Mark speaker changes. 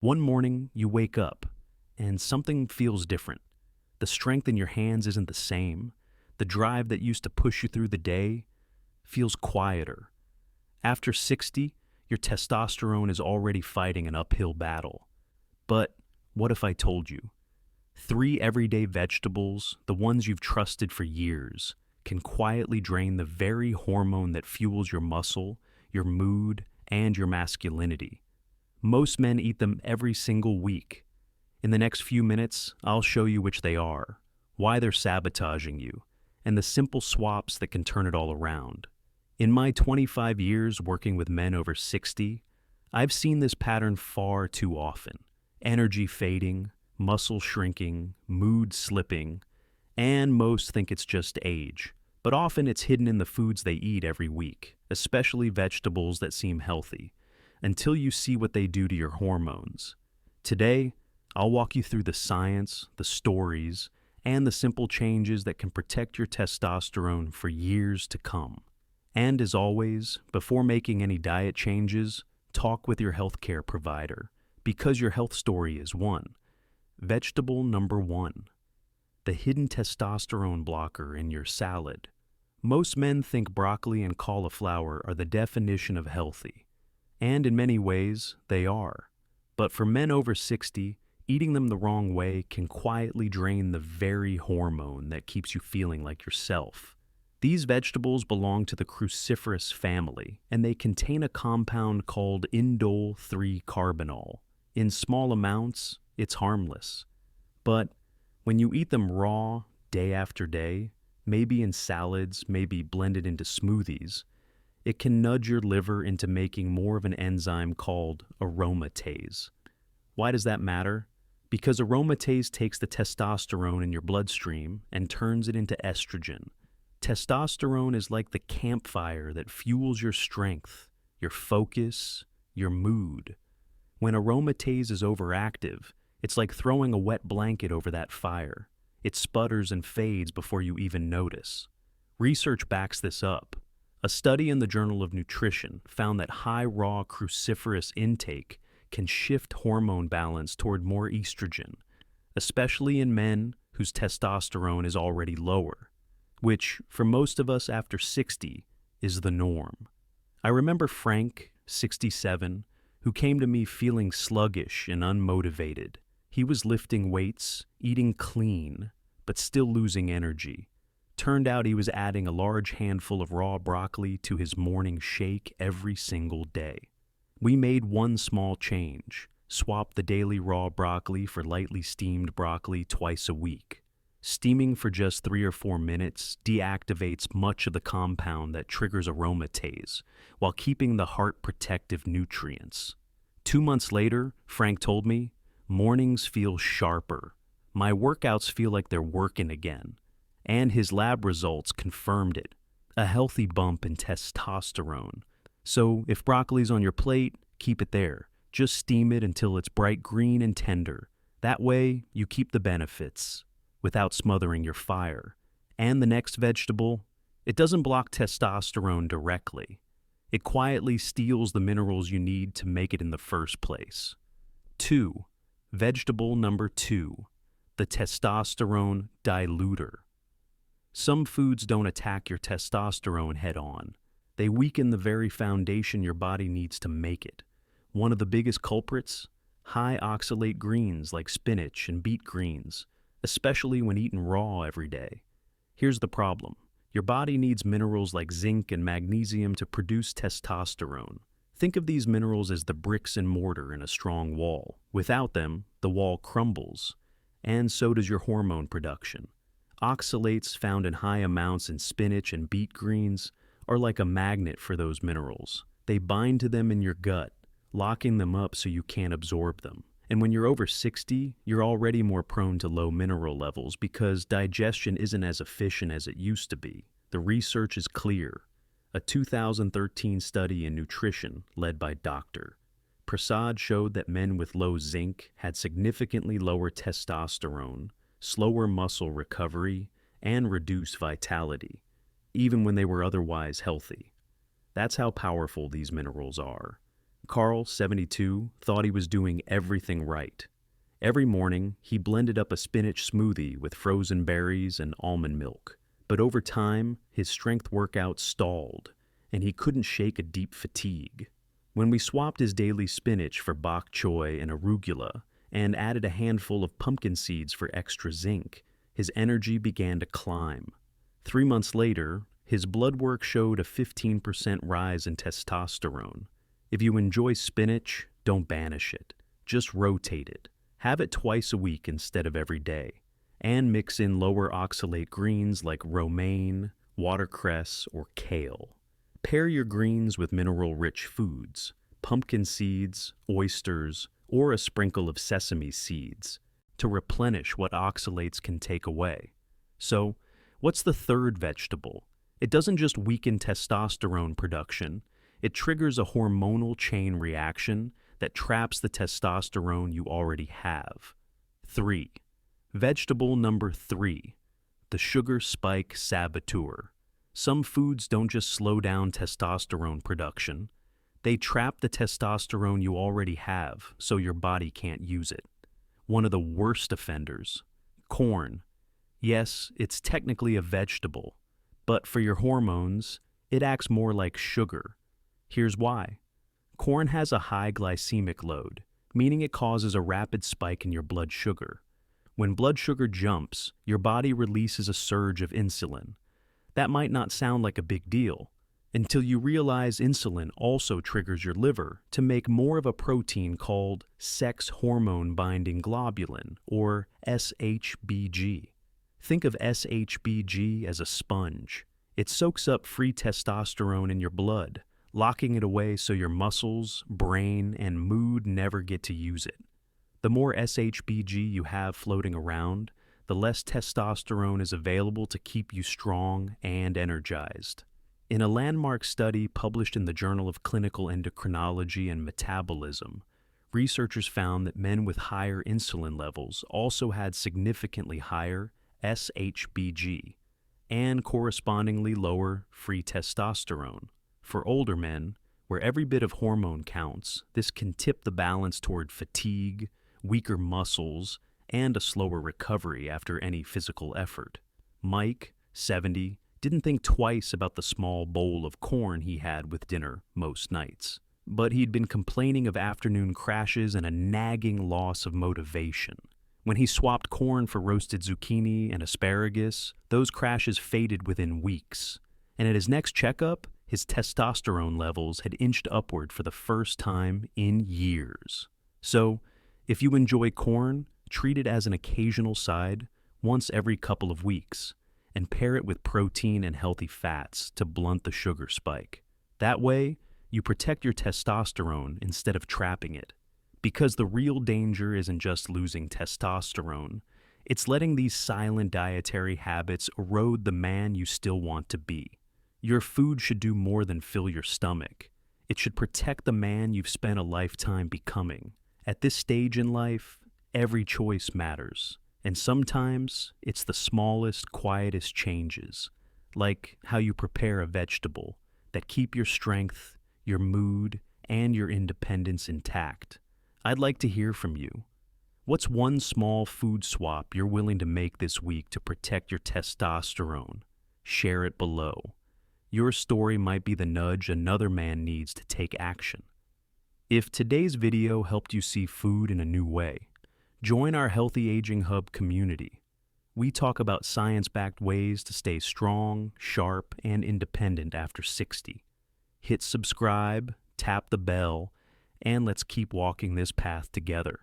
Speaker 1: One morning, you wake up, and something feels different. The strength in your hands isn't the same. The drive that used to push you through the day feels quieter. After 60, your testosterone is already fighting an uphill battle. But what if I told you? 3 everyday vegetables, the ones you've trusted for years, can quietly drain the very hormone that fuels your muscle, your mood, and your masculinity. Most men eat them every single week. In the next few minutes, I'll show you which they are, why they're sabotaging you, and the simple swaps that can turn it all around. In my 25 years working with men over 60, I've seen this pattern far too often. Energy fading, muscle shrinking, mood slipping, and most think it's just age. But often it's hidden in the foods they eat every week, especially vegetables that seem healthy, until you see what they do to your hormones. Today, I'll walk you through the science, the stories, and the simple changes that can protect your testosterone for years to come. And as always, before making any diet changes, talk with your healthcare provider, because your health story is one. Vegetable number 1. The hidden testosterone blocker in your salad. Most men think broccoli and cauliflower are the definition of healthy. And in many ways, they are. But for men over 60, eating them the wrong way can quietly drain the very hormone that keeps you feeling like yourself. These vegetables belong to the cruciferous family, and they contain a compound called indole 3-carbinol. In small amounts, it's harmless. But when you eat them raw, day after day, maybe in salads, maybe blended into smoothies, it can nudge your liver into making more of an enzyme called aromatase. Why does that matter? Because aromatase takes the testosterone in your bloodstream and turns it into estrogen. Testosterone is like the campfire that fuels your strength, your focus, your mood. When aromatase is overactive, it's like throwing a wet blanket over that fire. It sputters and fades before you even notice. Research backs this up. A study in the Journal of Nutrition found that high raw cruciferous intake can shift hormone balance toward more estrogen, especially in men whose testosterone is already lower, which, for most of us after 60, is the norm. I remember Frank, 67, who came to me feeling sluggish and unmotivated. He was lifting weights, eating clean, but still losing energy. Turned out he was adding a large handful of raw broccoli to his morning shake every single day. We made one small change, swapped the daily raw broccoli for lightly steamed broccoli twice a week. Steaming for just 3 or 4 minutes deactivates much of the compound that triggers aromatase, while keeping the heart protective nutrients. 2 months later, Frank told me, mornings feel sharper. My workouts feel like they're working again. And his lab results confirmed it. A healthy bump in testosterone. So if broccoli's on your plate, keep it there. Just steam it until it's bright green and tender. That way, you keep the benefits without smothering your fire. And the next vegetable, it doesn't block testosterone directly. It quietly steals the minerals you need to make it in the first place. 2. Vegetable number 2. The testosterone diluter. Some foods don't attack your testosterone head-on. They weaken the very foundation your body needs to make it. One of the biggest culprits? High-oxalate greens like spinach and beet greens, especially when eaten raw every day. Here's the problem. Your body needs minerals like zinc and magnesium to produce testosterone. Think of these minerals as the bricks and mortar in a strong wall. Without them, the wall crumbles, and so does your hormone production. Oxalates found in high amounts in spinach and beet greens are like a magnet for those minerals. They bind to them in your gut, locking them up so you can't absorb them. And when you're over 60, you're already more prone to low mineral levels because digestion isn't as efficient as it used to be. The research is clear. A 2013 study in nutrition led by Dr. Prasad showed that men with low zinc had significantly lower testosterone, slower muscle recovery, and reduced vitality, even when they were otherwise healthy. That's how powerful these minerals are. Carl, 72, thought he was doing everything right. Every morning, he blended up a spinach smoothie with frozen berries and almond milk. But over time, his strength workouts stalled, and he couldn't shake a deep fatigue. When we swapped his daily spinach for bok choy and arugula, and added a handful of pumpkin seeds for extra zinc, his energy began to climb. 3 months later, his blood work showed a 15% rise in testosterone. If you enjoy spinach, don't banish it. Just rotate it. Have it twice a week instead of every day. And mix in lower oxalate greens like romaine, watercress, or kale. Pair your greens with mineral-rich foods, pumpkin seeds, oysters, or a sprinkle of sesame seeds to replenish what oxalates can take away. So, what's the third vegetable? It doesn't just weaken testosterone production, it triggers a hormonal chain reaction that traps the testosterone you already have. 3. Vegetable number 3, the sugar spike saboteur. Some foods don't just slow down testosterone production, they trap the testosterone you already have so your body can't use it. One of the worst offenders, corn. Yes, it's technically a vegetable, but for your hormones, it acts more like sugar. Here's why. Corn has a high glycemic load, meaning it causes a rapid spike in your blood sugar. When blood sugar jumps, your body releases a surge of insulin. That might not sound like a big deal, until you realize insulin also triggers your liver to make more of a protein called sex hormone binding globulin, or SHBG. Think of SHBG as a sponge. It soaks up free testosterone in your blood, locking it away so your muscles, brain, and mood never get to use it. The more SHBG you have floating around, the less testosterone is available to keep you strong and energized. In a landmark study published in the Journal of Clinical Endocrinology and Metabolism, researchers found that men with higher insulin levels also had significantly higher SHBG and correspondingly lower free testosterone. For older men, where every bit of hormone counts, this can tip the balance toward fatigue, weaker muscles, and a slower recovery after any physical effort. Mike, 70, didn't think twice about the small bowl of corn he had with dinner most nights. But he'd been complaining of afternoon crashes and a nagging loss of motivation. When he swapped corn for roasted zucchini and asparagus, those crashes faded within weeks. And at his next checkup, his testosterone levels had inched upward for the first time in years. So, if you enjoy corn, treat it as an occasional side, once every couple of weeks, and pair it with protein and healthy fats to blunt the sugar spike. That way, you protect your testosterone instead of trapping it. Because the real danger isn't just losing testosterone, it's letting these silent dietary habits erode the man you still want to be. Your food should do more than fill your stomach. It should protect the man you've spent a lifetime becoming. At this stage in life, every choice matters, and sometimes it's the smallest, quietest changes, like how you prepare a vegetable, that keep your strength, your mood, and your independence intact. I'd like to hear from you. What's one small food swap you're willing to make this week to protect your testosterone? Share it below. Your story might be the nudge another man needs to take action. If today's video helped you see food in a new way, join our Healthy Aging Hub community. We talk about science-backed ways to stay strong, sharp, and independent after 60. Hit subscribe, tap the bell, and let's keep walking this path together.